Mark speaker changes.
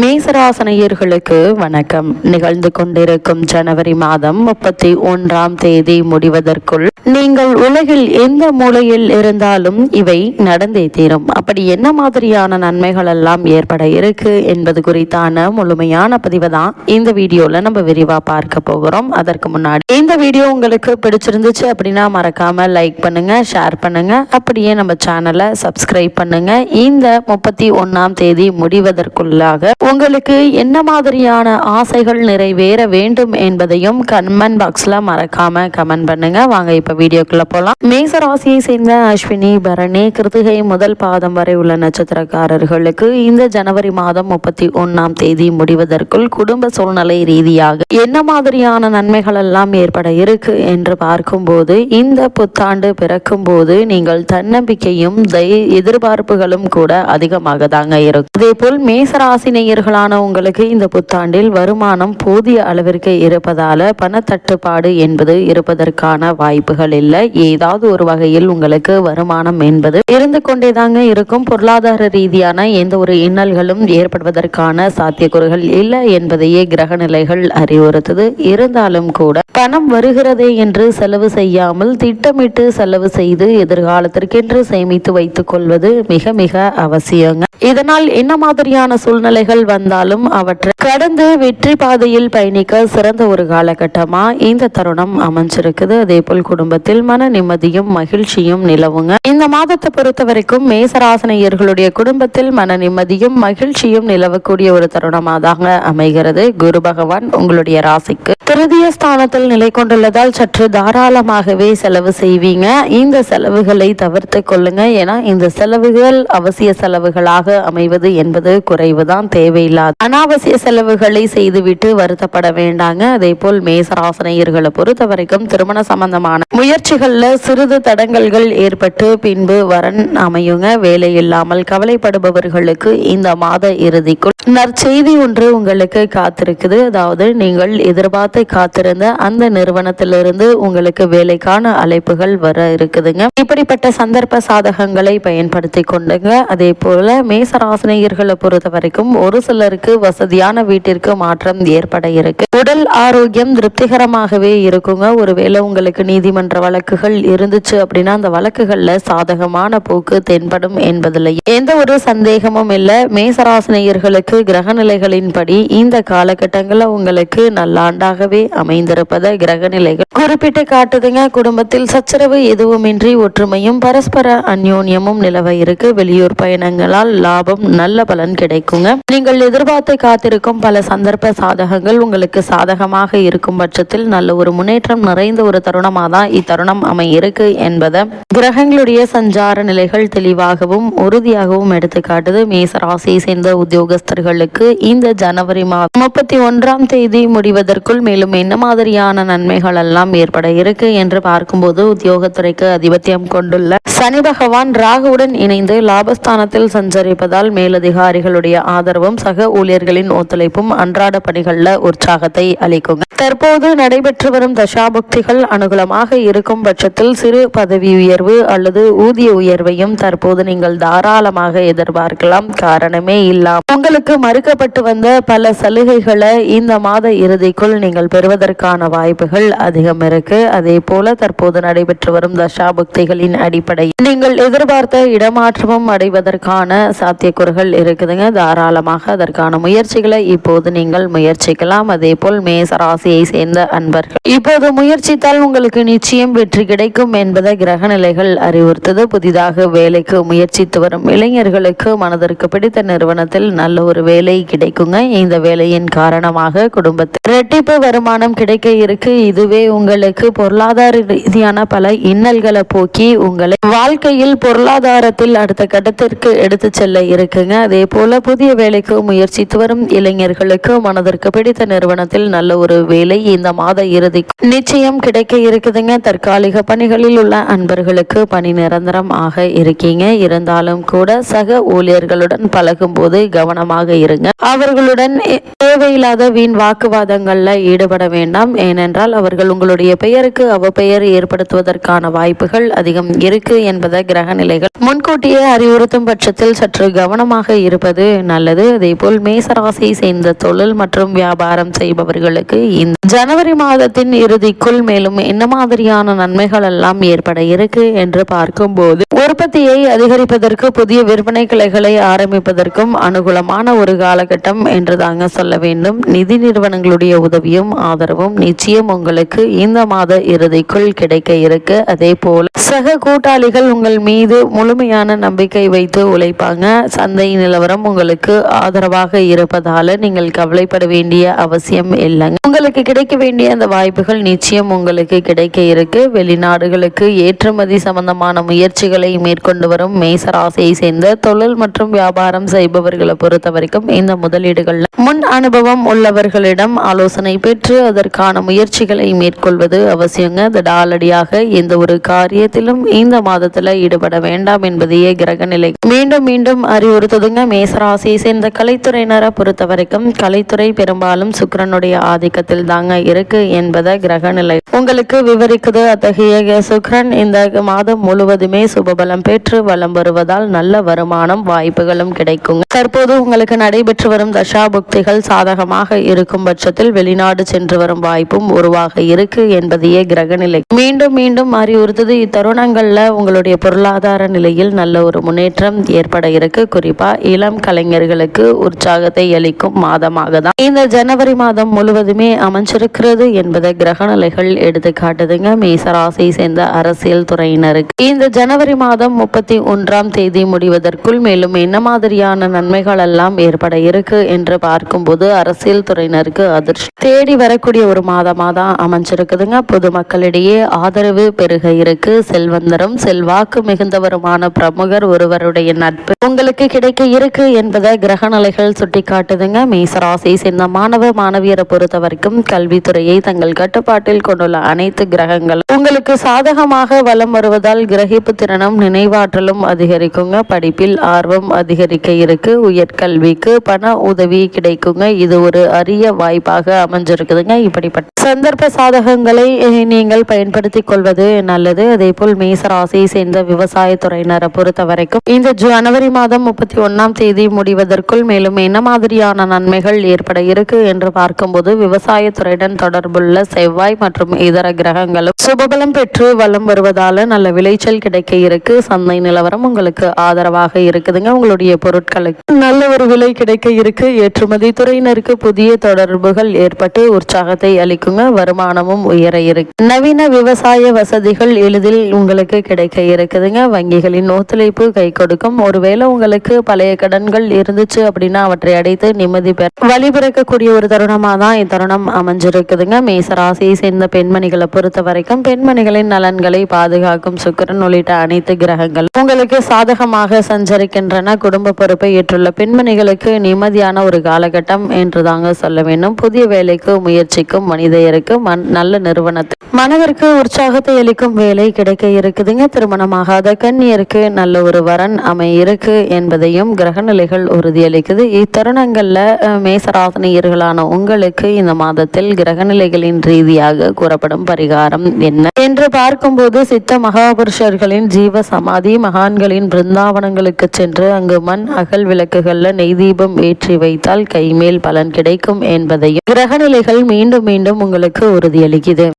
Speaker 1: மேசராசனையர்களுக்கு வணக்கம். நிகழ்ந்து கொண்டிருக்கும் ஜனவரி மாதம் 31ஆம் தேதி முடிவதற்குள் நீங்கள் உலகில் எந்த மூலையில் இருந்தாலும் இவை நடந்தே தீரும். அப்படி என்ன மாதிரியான நன்மைகள் எல்லாம் ஏற்பட இருக்கு என்பது குறித்தான முழுமையான பதிவை தான் இந்த வீடியோல நம்ம விரிவா பார்க்க போகிறோம். அதற்கு முன்னாடி இந்த வீடியோ உங்களுக்கு பிடிச்சிருந்துச்சு அப்படின்னா மறக்காம லைக் பண்ணுங்க, ஷேர் பண்ணுங்க, அப்படியே நம்ம சேனலை சப்ஸ்கிரைப் பண்ணுங்க. இந்த 31ஆம் தேதி முடிவதற்குள்ளாக உங்களுக்கு என்ன மாதிரியான ஆசைகள் நிறைவேற வேண்டும் என்பதையும் கமெண்ட் பாக்ஸ்ல மறக்காம கமெண்ட் பண்ணுங்க. வாங்க இப்ப வீடியோக்குள்ள போலாம். மேச ராசியை சேர்ந்த அஸ்வினி, பரணி, கிருத்திகை முதல் பாதம் வரை உள்ள நட்சத்திரக்காரர்களுக்கு இந்த ஜனவரி மாதம் 31ஆம் தேதி முடிவதற்குள் குடும்ப சூழ்நிலை ரீதியாக என்ன மாதிரியான நன்மைகள் எல்லாம் ஏற்பட இருக்கு என்று பார்க்கும்போது, இந்த புத்தாண்டு பிறக்கும் போது நீங்கள் தன்னம்பிக்கையும் எதிர்பார்ப்புகளும் கூட அதிகமாக தாங்க இருக்கும். அதே போல் மேசராசினை உங்களுக்கு இந்த புத்தாண்டில் வருமானம் போதிய அளவிற்கு இருப்பதால பண தட்டுப்பாடு என்பது இருப்பதற்கான வாய்ப்புகள் இல்லை. ஏதாவது ஒரு வகையில் உங்களுக்கு வருமானம் என்பது இருந்து கொண்டேதாங்க இருக்கும். பொருளாதார ரீதியான எந்த ஒரு இன்னல்களும் ஏற்படுவதற்கான சாத்தியக்கூறுகள் இல்லை என்பதையே கிரக நிலைகள் அறிவுறுத்தது. இருந்தாலும் கூட பணம் வருகிறதே என்று செலவு செய்யாமல் திட்டமிட்டு செலவு செய்து எதிர்காலத்திற்கென்று சேமித்து வைத்துக் கொள்வது மிக மிக அவசியங்க. இதனால் என்ன மாதிரியான சூழ்நிலைகள் வந்தாலும் அவற்றை கடந்து வெற்றி பாதையில் பயணிக்க சிறந்த ஒரு காலகட்டமா இந்த தருணம் அமைஞ்சிருக்குது. அதே போல் குடும்பத்தில் மன நிம்மதியும் மகிழ்ச்சியும் நிலவுங்க. இந்த மாதத்தை பொறுத்த வரைக்கும் மேசராசனையர்களுடைய குடும்பத்தில் மன நிம்மதியும் மகிழ்ச்சியும் நிலவக்கூடிய ஒரு தருணமாக தாங்க அமைகிறது. குரு பகவான் உங்களுடைய ராசிக்கு திருதிய ஸ்தானத்தில் நிலை கொண்டுள்ளதால் சற்று தாராளமாகவே செலவு செய்வீங்க. இந்த செலவுகளை தவிர்த்து கொள்ளுங்க. ஏன்னா இந்த செலவுகள் அவசிய செலவுகளாக அமைவது என்பது குறைவுதான். தேவையில்லாத அனாவசிய செலவுகளை செய்துவிட்டு வருத்தப்பட வேண்டாங்க. அதே போல் மேசராசனையர்களை பொறுத்த வரைக்கும் திருமண சம்பந்தமான முயற்சிகள்ல சிறிது தடங்கல்கள் ஏற்பட்டு பின்பு வரன் அமையுங்க. வேலை இல்லாமல் கவலைப்படுபவர்களுக்கு இந்த மாத இறுதிக்குள் நற்செய்தி ஒன்று உங்களுக்கு காத்திருக்குது. அதாவது நீங்கள் எதிர்பார்த்து காத்திருந்த அந்த நிறுவனத்திலிருந்து உங்களுக்கு வேலைக்கான அழைப்புகள் வர இருக்குதுங்க. இப்படிப்பட்ட சந்தர்ப்ப சாதகங்களை பயன்படுத்தி கொண்டுங்க. அதே போல மேசராசனையர்களை பொறுத்த வரைக்கும் ஒரு சிலருக்கு வசதியான வீட்டிற்கு மாற்றம் ஏற்பட இருக்கு. உடல் ஆரோக்கியம் திருப்திகரமாகவே இருக்குங்க. ஒருவேளை உங்களுக்கு நீதிமன்ற வழக்குகள் இருந்துச்சு அப்படின்னா அந்த வழக்குகள்ல சாதகமான போக்கு தென்படும் என்பதில் எந்த ஒரு சந்தேகமும் இல்லை. மேசராசினியர்களுக்கு கிரக நிலைகளின்படி இந்த காலகட்டங்களில் உங்களுக்கு நல்லாண்டாகவே அமைந்திருப்பதை கிரக நிலைகள் குறிப்பிட்டு காட்டுதுங்க. குடும்பத்தில் சச்சரவு எதுவுமின்றி ஒற்றுமையும் பரஸ்பர அந்யோன்யமும் நிலவ இருக்கு. வெளியூர் பயணங்களால் லாபம் நல்ல பலன் கிடைக்குங்க. நீங்கள் எதிர்பார்த்து காத்திருக்கும் பல சந்தர்ப்ப சாதகங்கள் உங்களுக்கு சாதகமாக இருக்கும் பட்சத்தில் நல்ல ஒரு முன்னேற்றம் நிறைந்த ஒரு தருணமாக தான் இத்தருணம் இருக்கு என்பதை கிரகங்களுடைய சஞ்சார நிலைகள் தெளிவாகவும் உறுதியாகவும் எடுத்து காட்டுது. மேசராசியை சேர்ந்த உத்தியோகஸ்தர்களுக்கு இந்த ஜனவரி மாதம் 31ஆம் தேதி முடிவதற்குள் மேலும் என்ன மாதிரியான நன்மைகள் எல்லாம் ஏற்பட இருக்கு என்று பார்க்கும்போது, உத்தியோகத்துறைக்கு அதிபத்தியம் கொண்டுள்ள சனி பகவான் ராகுவுடன் இணைந்து லாபஸ்தானத்தில் சஞ்சரிப்பதால் மேலதிகாரிகளுடைய ஆதரவும் சக ஊழியர்களின் ஒத்துழைப்பும் அன்றாட பணிகள்ல உற்சாகத்தை அளிக்குங்க. தற்போது நடைபெற்று வரும் தசாபுக்திகள் அனுகூலமாக இருக்கும் பட்சத்தில் சிறு பதவி உயர்வு அல்லது ஊதிய உயர்வையும் தற்போது நீங்கள் தாராளமாக எதிர்பார்க்கலாம். காரணமே இல்லாமல் உங்களுக்கு மறுக்கப்பட்டு வந்த பல சலுகைகளை இந்த மாத இறுதிக்குள் நீங்கள் பெறுவதற்கான வாய்ப்புகள் அதிகம் இருக்கு. அதே போல தற்போது நடைபெற்று வரும் தசாபுக்திகளின் அடிப்படையில் நீங்கள் எதிர்பார்த்த இடமாற்றமும் அடைவதற்கான சாத்தியக்கூறுகள் இருக்குதுங்க. தாராளமாக அதற்கான முயற்சிகளை இப்போது நீங்கள் முயற்சிக்கலாம். அதே போல் மேசராசியை சேர்ந்த அன்பர்கள் இப்போது முயற்சித்தால் உங்களுக்கு நிச்சயம் வெற்றி கிடைக்கும் என்பதை கிரக நிலைகள் அறிவுறுத்தது. புதிதாக வேலைக்கு முயற்சித்து வரும் இளைஞர்களுக்கு மனதிற்கு பிடித்த நிறுவனத்தில் நல்ல ஒரு வேலை கிடைக்குங்க. இந்த வேலையின் காரணமாக குடும்பத்தில் இரட்டிப்பு வருமானம் கிடைக்க இருக்கு. இதுவே உங்களுக்கு பொருளாதார ரீதியான பல இன்னல்களை போக்கி உங்களை வாழ்க்கையில் பொருளாதாரத்தில் அடுத்த கட்டத்திற்கு எடுத்து செல்ல இருக்குங்க. அதே போல புதிய வேலைக்கு முயற்சித்து வரும் இளைஞர்களுக்கு மனதிற்கு பிடித்த நிறுவனத்தில் நல்ல ஒரு வேலை இந்த மாத இறுதி நிச்சயம் கிடைக்க இருக்குதுங்க. தற்காலிக பணிகளில் உள்ள அன்பர்களுக்கு பணி நிரந்தரம் ஆக இருக்கீங்க. இருந்தாலும் கூட சக ஊழியர்களுடன் பழகும் போது கவனமாக இருங்க. அவர்களுடன் தேவையில்லாத வீண் வாக்குவாதங்கள்ல ஈடுபட வேண்டாம். ஏனென்றால் அவர்கள் உங்களுடைய பெயருக்கு அவப்பெயர் ஏற்படுத்துவதற்கான வாய்ப்புகள் அதிகம் இருக்கு என்பதை கிரக நிலைகள் முன்கூட்டியே அறிவுறுத்தும் பட்சத்தில் சற்று கவனமாக இருப்பது நல்லது. அதே போல் மேசராசியை சேர்ந்த தொழில் மற்றும் வியாபாரம் செய்பவர்களுக்கு இந்த ஜனவரி மாதத்தின் இறுதிக்குள் மேலும் என்ன மாதிரியான நன்மைகள் எல்லாம் ஏற்பட இருக்கு என்று பார்க்கும்போது, உற்பத்தியை அதிகரிப்பதற்கு புதிய விற்பனை கிளைகளை ஆரம்பிப்பதற்கும் அனுகூலமான ஒரு காலகட்டம் என்று தாங்க சொல்ல வேண்டும். நிதி நிறுவனங்களுடைய உதவியும் ஆதரவும் நிச்சயம் உங்களுக்கு இந்த மாத இறுதிக்குள் கிடைக்க இருக்கு. அதே போல சக கூட்டாளிகள் உங்கள் மீது முழுமையான நம்பிக்கை வைத்து உழைப்பாங்க. சந்தை நிலவரம் உங்களுக்கு ஆதரவாக இருப்பதால நீங்கள் கவலைப்பட வேண்டிய அவசியம் இல்லைங்க. உங்களுக்கு கிடைக்க வேண்டிய அந்த வாய்ப்புகள் நிச்சயம் உங்களுக்கு கிடைக்க இருக்கு. வெளிநாடுகளுக்கு ஏற்றுமதி சம்பந்தமான முயற்சிகளை மேற்கொண்டு வரும் மேசராசியை சேர்ந்த தொழில் மற்றும் வியாபாரம் செய்பவர்களை பொறுத்த வரைக்கும் இந்த முதலீடுகள் முன் அனுபவம் உள்ளவர்களிடம் ஆலோசனை பெற்று அதற்கான முயற்சிகளை மேற்கொள்வது அவசியங்க. தடாலடியாக எந்த ஒரு காரியத்திலும் இந்த மாதத்துல ஈடுபட வேண்டாம் என்பதையே கிரக நிலை மீண்டும் மீண்டும் அறிவுறுத்துதுங்க. மேசராசியை சேர்ந்த கலைத்துறையினரை பொறுத்த வரைக்கும் கலைத்துறை பெரும்பாலும் சுக்கிரனுடைய ஆதிக்கத்தில் தாங்க இருக்கு என்பதை கிரக நிலை உங்களுக்கு விவரிக்குது. அத்தகைய சுக்கிரன் இந்த மாதம் முழுவதுமே சுபபலம் பெற்று வலம் வருவதால் நல்ல வருமானம் வாய்ப்புகளும் கிடைக்குங்க. தற்போது உங்களுக்கு நடைபெற்று வரும் தசா புக்திகள் சாதகமாக இருக்கும் பட்சத்தில் வெளிநாடு சென்று வரும் வாய்ப்பும் உருவாக இருக்கு என்பதையே கிரக நிலை மீண்டும் மீண்டும் அறிவுறுத்தது. இத்தருணங்கள்ல உங்களுடைய பொருளாதார நிலையில் நல்ல ஒரு முன்னேற்றம் ஏற்பட இருக்கு. குறிப்பா இளம் கலைஞர்களுக்கு உற்சாகத்தை அளிக்கும் மாதமாக தான் இந்த ஜனவரி மாதம் முழுவதுமே அமைஞ்சிருக்கிறது என்பதை கிரக நிலைகள் எடுத்து காட்டுதுங்க. மேசராசியை சேர்ந்த அரசியல் துறையினருக்கு இந்த ஜனவரி மாதம் 31ஆம் தேதி முடிவதற்குள் மேலும் என்ன மாதிரியான நன்மைகள் எல்லாம் ஏற்பட இருக்கு என்று பார்க்கும்போது, அரசியல் துறையினருக்கு அதிர்ஷ்டம் தேடி வரக்கூடிய ஒரு மாதமா தான் அமைஞ்சிருக்குதுங்க. பொதுமக்களிடையே ஆதரவு பெருக இருக்கு. செல்வந்தரும் செல்வாக்கு மிகுந்தவருமான பிரமுகர் ஒருவருடைய நட்பு உங்களுக்கு கிடைக்க இருக்கு என்பதை கிரக நிலைகள் சுட்டி காட்டுதுங்க. மேசராசியை சேர்ந்த மாணவ மாணவியரை பொறுத்த வரைக்கும் கல்வித்துறையை தங்கள் கட்டுப்பாட்டில் கொண்டுள்ள அனைத்து கிரகங்களும் உங்களுக்கு சாதகமாக வலம் வருவதால் கிரகிப்பு திறனும் நினைவாற்றலும் அதிகரிக்குங்க. படிப்பில் ஆர்வம் அதிகரிக்க இருக்கு. உயர்கல்விக்கு பண உதவி கிடைக்குங்க. இது ஒரு அரிய வாய்ப்பாக அமைஞ்சிருக்குதுங்க. இப்படிப்பட்ட சந்தர்ப்ப சாதகங்களை நீங்கள் பயன்படுத்திக் கொள்வது நல்லது. அதே போல் மேசராசியை சேர்ந்த விவசாயத்துறையினரை பொறுத்த வரைக்கும் இந்த ஜனவரி மாதம் 31ஆம் தேதி முடிவதற்குள் மேலும் என்ன மாதிரியான நன்மைகள் ஏற்பட இருக்கு என்று பார்க்கும்போது, விவசாயத்துறையுடன் தொடர்புள்ள செவ்வாய் மற்றும் இதர கிரகங்களும் சுபபலம் பெற்று வலம் வருவதால நல்ல விளைச்சல் கிடைக்க இருக்கு. சந்தை நிலவரம் உங்களுக்கு ஆதரவாக இருக்குதுங்க. உங்களுடைய பொருட்களுக்கு நல்ல ஒரு விலை கிடைக்க இருக்கு. ஏற்றுமதி துறையினருக்கு புதிய தொடர்புகள் ஏற்பட்டு உற்சாகத்தை அளிக்குங்க. வருமானமும் உயர இருக்கு. நவீன விவசாய வசதிகள் எளிதில் உங்களுக்கு கிடைக்க இருக்குதுங்க. வங்கிகளின் ஒத்துழைப்பு கை கொடுக்கும். ஒருவேளை உங்களுக்கு பழைய கடன்கள் இருந்துச்சு அப்படின்னா அவற்றை அடைத்து நிம்மதி பெற வழிபிறக்கக்கூடிய ஒரு தருணமா தான் இத்தருணம் அமைஞ்சிருக்குதுங்க. மேசராசியை சேர்ந்த பெண்மணிகளை பொறுத்த வரைக்கும் பெண்மணிகளின் நலன்களை பாதுகாக்கும் சுக்கிரன் உள்ளிட்ட அனைத்து கிரகங்கள் உங்களுக்கு சாதகமாக சஞ்சரிக்கின்றன. குடும்ப பொறுப்பை ஏற்றுள்ள பெண்மணிகளுக்கு நிம்மதியான ஒரு காலகட்டம் என்று தாங்க சொல்ல வேண்டும். புதிய வேலைக்கு முயற்சிக்கும் மனிதருக்கு நல்ல நிறுவனத்தில் மனதிற்கு உற்சாகத்தை அளிக்கும் வேலை கிடைக்க இருக்குதுங்க. திருமணமாகாத கன்னியருக்கு நல்ல ஒரு வரன் அமையிருக்கு என்பதையும் கிரக நிலைகள் உறுதியளிக்குது. இத்தருணங்கள்ல மேசராசினியர்களான உங்களுக்கு இந்த மாதத்தில் கிரக நிலைகளின் ரீதியாக கூறப்படும் பரிகாரம் என்ன என்று பார்க்கும்போது, சித்த மகாபுருஷர்களின் ஜீவ சமாதி மகான்களின் பிருந்தாவனங்களுக்கு சென்று அங்கு மண் அகல் விளக்குகள்ல நெய் தீபம் ஏற்றி வைத்தால் கைமேல் பலன் கிடைக்கும் என்பதையும் கிரக நிலைகள் மீண்டும் மீண்டும் உங்களுக்கு உறுதியளிக்குது.